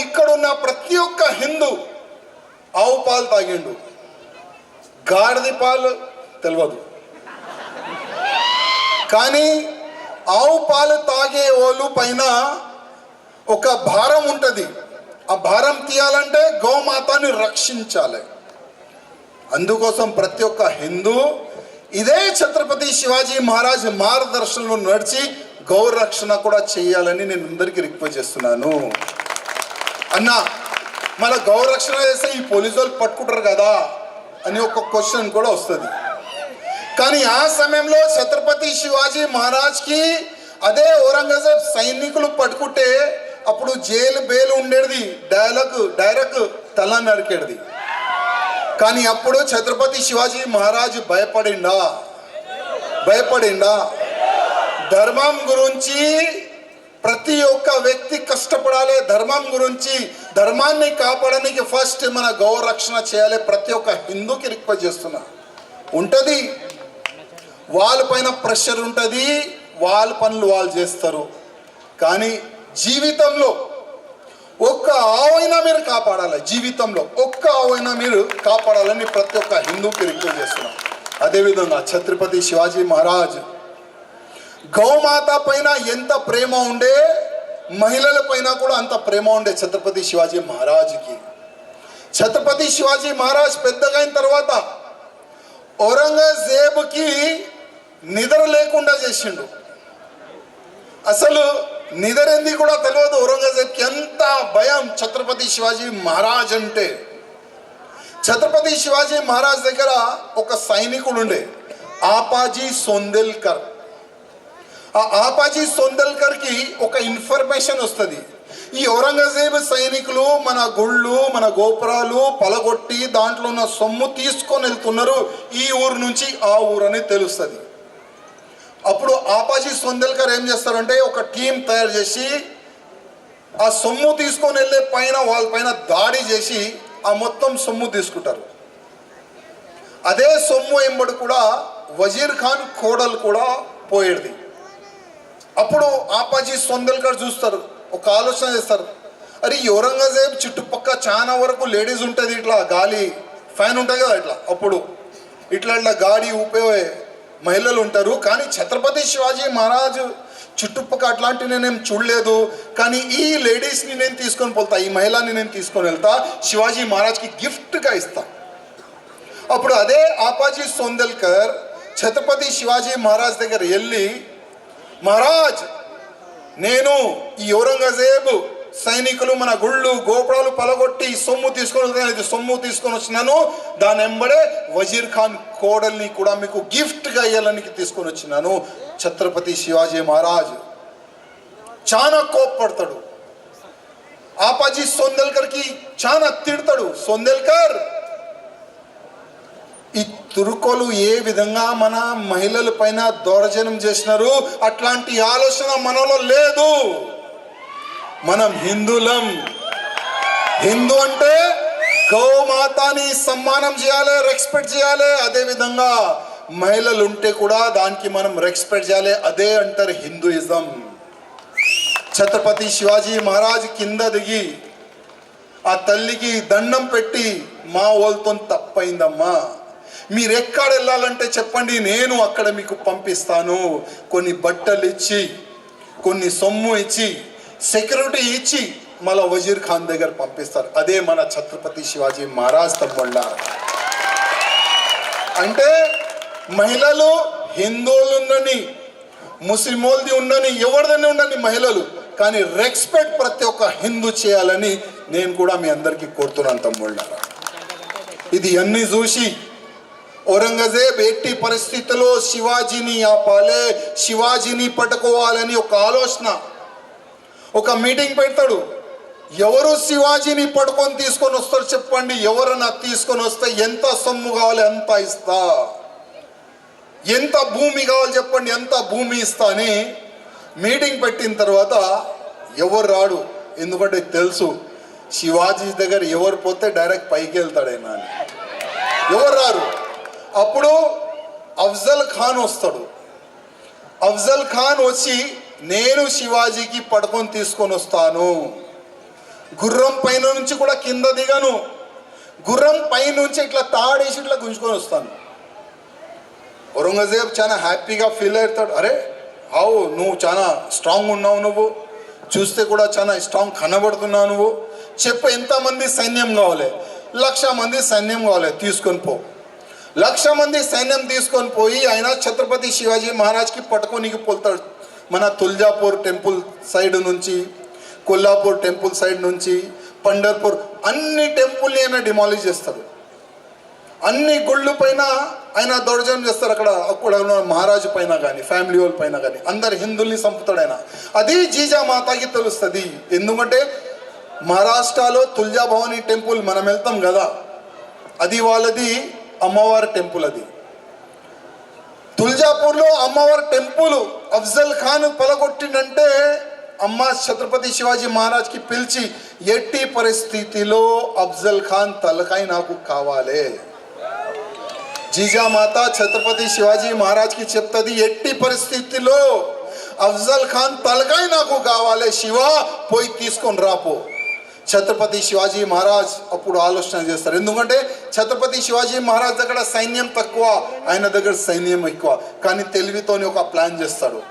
ఇక్కడున్న ప్రతి ఒక్క హిందూ ఆవు పాలు తాగిండు, గాడిద పాలు తెలియదు. కానీ ఆవు పాలు తాగే వాళ్ళు పైన ఒక భారం ఉంటుంది. ఆ భారం తీయాలంటే గోమాతని రక్షించాలి. అందుకోసం ప్రతి ఒక్క హిందూ ఇదే ఛత్రపతి శివాజీ మహారాజ్ మార్గదర్శనంలో నడిచి గౌ రక్షణ కూడా చేయాలని నేను అందరికీ రిక్వెస్ట్ చేస్తున్నాను. అన్న మన గౌ రక్షణ చేస్తే ఈ పోలీసు వాళ్ళు పట్టుకుంటారు కదా అని ఒక క్వశ్చన్ కూడా వస్తుంది. కానీ ఆ సమయంలో ఛత్రపతి శివాజీ మహారాజ్కి అదే ఔరంగజేబ్ సైనికులు పట్టుకుంటే అప్పుడు జైలు బెయిల్ ఉండేది, డైరెక్ట్ తల నరికేది. కానీ అప్పుడు ఛత్రపతి శివాజీ మహారాజ్ భయపడిండా? ధర్మం గురించి ప్రతి ఒక్క వ్యక్తి కష్టపడాలి. ధర్మం గురించి, ధర్మాన్ని కాపాడడానికి ఫస్ట్ మన గౌ రక్షణ చేయాలి. ప్రతి ఒక్క హిందూకి రిక్వెస్ట్ చేస్తున్నా. ఉంటుంది, వాళ్ళపైన ప్రెషర్ ఉంటుంది, వాళ్ళ పనులు వాళ్ళు చేస్తారు. కానీ జీవితంలో ఒక్క ఆవైనా మీరు కాపాడాలి. జీవితంలో ఒక్క ఆవైనా మీరు కాపాడాలని ప్రతి ఒక్క హిందూకి రిక్వెస్ట్ చేస్తున్నాం. అదేవిధంగా ఛత్రపతి శివాజీ మహారాజ్ గౌమాత పైన ఎంత ప్రేమ ఉండే, మహిళల పైన కూడా అంత ప్రేమ ఉండే ఛత్రపతి శివాజీ మహారాజ్కి. ఛత్రపతి శివాజీ మహారాజ్ పెద్దగా అయిన తర్వాత ఔరంగజేబుకి నిద్ర లేకుండా చేసిండు. అసలు నిద్రేంది కూడా తెలియదు ఔరంగజేబ్కి. ఎంత భయం ఛత్రపతి శివాజీ మహారాజ్ అంటే. ఛత్రపతి శివాజీ మహారాజ్ దగ్గర ఒక సైనికుడు ఉండే, ఆపాజీ సోందెల్కర్. ఆ ఆపాజీ సోందెల్కర్కి ఒక ఇన్ఫర్మేషన్ వస్తుంది, ఈ ఔరంగజేబ్ సైనికులు మన గుళ్ళు మన గోపురాలు పలగొట్టి దాంట్లో ఉన్న సొమ్ము తీసుకొని వెళ్తున్నారు ఈ ఊరు నుంచి ఆ ఊరు అని తెలుస్తుంది. అప్పుడు ఆపాజీ సోందెల్కర్ ఏం చేస్తారంటే ఒక టీం తయారు చేసి ఆ సొమ్ము తీసుకొని వెళ్ళే పైన వాళ్ళ పైన దాడి చేసి ఆ మొత్తం సొమ్ము తీసుకుంటారు. అదే సొమ్ము ఎంబడి కూడా వజీర్ ఖాన్ కోడలు కూడా పోయేది. అప్పుడు ఆపాజీ సోందెల్కర్ చూస్తారు, ఒక ఆలోచన చేస్తారు, అరే ఔరంగజేబ్ చుట్టుపక్కల చాలా వరకు లేడీస్ ఉంటుంది, ఇట్లా గాలి ఫ్యాన్ ఉంటుంది కదా ఇట్లా, అప్పుడు ఇట్లా గాడి ఊపే మహిళలు ఉంటారు. కానీ ఛత్రపతి శివాజీ మహారాజ్ చుట్టుపక్కల అట్లాంటి నేనేం చూడలేదు. కానీ ఈ లేడీస్ని నేను తీసుకొని పోతా, ఈ మహిళని నేను తీసుకొని వెళ్తా, శివాజీ మహారాజ్కి గిఫ్ట్గా ఇస్తా. అప్పుడు అదే ఆపాజీ సోందెల్కర్ ఛత్రపతి శివాజీ మహారాజ్ దగ్గర వెళ్ళి, మహారాజ్ నేను ఈ ఔరంగజేబు సైనికులు మన గుళ్ళు గోపురాలు పలగొట్టి సొమ్ము తీసుకొని వచ్చినాను, దాని వెంబడే వజీర్ ఖాన్ కోడల్ని కూడా మీకు గిఫ్ట్గా ఇవ్వాలని తీసుకొని వచ్చినాను. ఛత్రపతి శివాజీ మహారాజ్ చాలా కోప్పడతాడు. ఆపాజీ సోందెల్కర్కి చాలా తిడతాడు, సోందెల్కర్ ఈ తుర్కోలు ఏ విధంగా మన మహిళల పైన దౌర్జన్యం చేసినారు, అట్లాంటి ఆలోచన మనలో లేదు. మనం హిందువులం. హిందూ అంటే గోమాతని సమ్మానం చేయాలి, రెస్పెక్ట్ చేయాలి. అదేవిధంగా మహిళలు ఉంటే కూడా దానికి మనం రెస్పెక్ట్ చేయాలి. అదే అంటారు హిందూయిజం. ఛత్రపతి శివాజీ మహారాజ్ కింద దిగి ఆ తల్లికి దండం పెట్టి, మా వాళ్ళతో తప్పైందమ్మా, మీరు ఎక్కడ వెళ్ళాలంటే చెప్పండి, నేను అక్కడ మీకు పంపిస్తాను. కొన్ని బట్టలు ఇచ్చి, కొన్ని సొమ్ము ఇచ్చి, సెక్యూరిటీ ఇచ్చి మళ్ళా వజీర్ ఖాన్ దగ్గర పంపిస్తారు. అదే మన ఛత్రపతి శివాజీ మహారాజ్ తమ్ముళ్ళ. అంటే మహిళలు హిందువులు ఉండని, ముస్లింలది ఉండని, ఎవరిదని ఉండని మహిళలు, కానీ రెస్పెక్ట్ ప్రతి ఒక్క హిందూ చేయాలని నేను కూడా మీ అందరికీ కోరుతున్నాను తమ్ముళ్ళ. ఇది అన్ని చూసి ఔరంగజేబ్ ఎట్టి పరిస్థితుల్లో శివాజీని ఆపాలి, శివాజీని పట్టుకోవాలని ఒక ఆలోచన, ఒక మీటింగ్ పెడతాడు. ఎవరు శివాజీని పట్టుకొని తీసుకొని వస్తారు చెప్పండి, ఎవరన్నా తీసుకొని వస్తే ఎంత సొమ్ము కావాలి అంత ఇస్తా, ఎంత భూమి కావాలి చెప్పండి ఎంత భూమి ఇస్తా అని మీటింగ్ పెట్టిన తర్వాత ఎవరు రాడు. ఎందుకంటే తెలుసు శివాజీ దగ్గర ఎవరు పోతే డైరెక్ట్ పైకి వెళ్తాడైనా అని. ఎవరు రారు. అప్పుడు అఫ్జల్ ఖాన్ వస్తాడు. అఫ్జల్ ఖాన్ వచ్చి నేను శివాజీకి పట్టుకొని తీసుకొని వస్తాను, గుర్రం పైన నుంచి కూడా కింద దిగను, గుర్రం పై నుంచి ఇట్లా తాడేసి ఇట్లా గుంజుకొని వస్తాను. ఔరంగజేబ్ చాలా హ్యాపీగా ఫీల్ అవుతాడు. అరే అవు నువ్వు చాలా స్ట్రాంగ్ ఉన్నావు, నువ్వు చూస్తే కూడా చాలా స్ట్రాంగ్ కనబడుతున్నావు, నువ్వు చెప్పు ఎంతమంది సైన్యం కావాలి? 1,00,000 మంది సైన్యం కావాలి, తీసుకొని పో. 1,00,000 మంది సైన్యం తీసుకొని పోయి ఆయన ఛత్రపతి శివాజీ మహారాజ్కి పట్టుకోనికి పోతాడు. మన తుల్జాపూర్ టెంపుల్ సైడ్ నుంచి, కొల్లాపూర్ టెంపుల్ సైడ్ నుంచి, పండర్పూర్ అన్ని టెంపుల్ని ఆయన డిమాలిష్ చేస్తాడు. అన్ని గుళ్ళు పైన ఆయన దౌర్జన్యం చేస్తారు. అక్కడ ఉన్న మహారాజు పైన కానీ ఫ్యామిలీ వాళ్ళ పైన కానీ అందరు హిందువుల్ని చంపుతాడు ఆయన. అది జీజామాతకి తెలుస్తుంది. ఎందుకంటే మహారాష్ట్రలో తుల్జా భవానీ టెంపుల్ మనం వెళ్తాం కదా, అది వాళ్ళది అమ్మవారి టెంపుల్. అది తుల్జాపూర్లో అమ్మవారి టెంపుల్ అఫ్జల్ ఖాన్ పలగొట్టిందంటే అమ్మ ఛత్రపతి శివాజీ మహారాజ్కి పిలిచి ఎట్టి పరిస్థితిలో అఫ్జల్ ఖాన్ తలకాయ నాకు కావాలి. జీజామాత ఛత్రపతి శివాజీ మహారాజ్కి చెప్తుంది, ఎట్టి పరిస్థితిలో అఫ్జల్ ఖాన్ తలకాయ నాకు కావాలి, శివ పోయి తీసుకొని రాపో. ఛత్రపతి శివాజీ మహారాజ్ అప్పుడు ఆలోచన చేస్తారు. ఎందుకంటే ఛత్రపతి శివాజీ మహారాజ్ దగ్గర సైన్యం తక్కువ, ఆయన దగ్గర సైన్యం ఎక్కువ. కానీ తెలివితోని ఒక ప్లాన్ చేస్తాడు.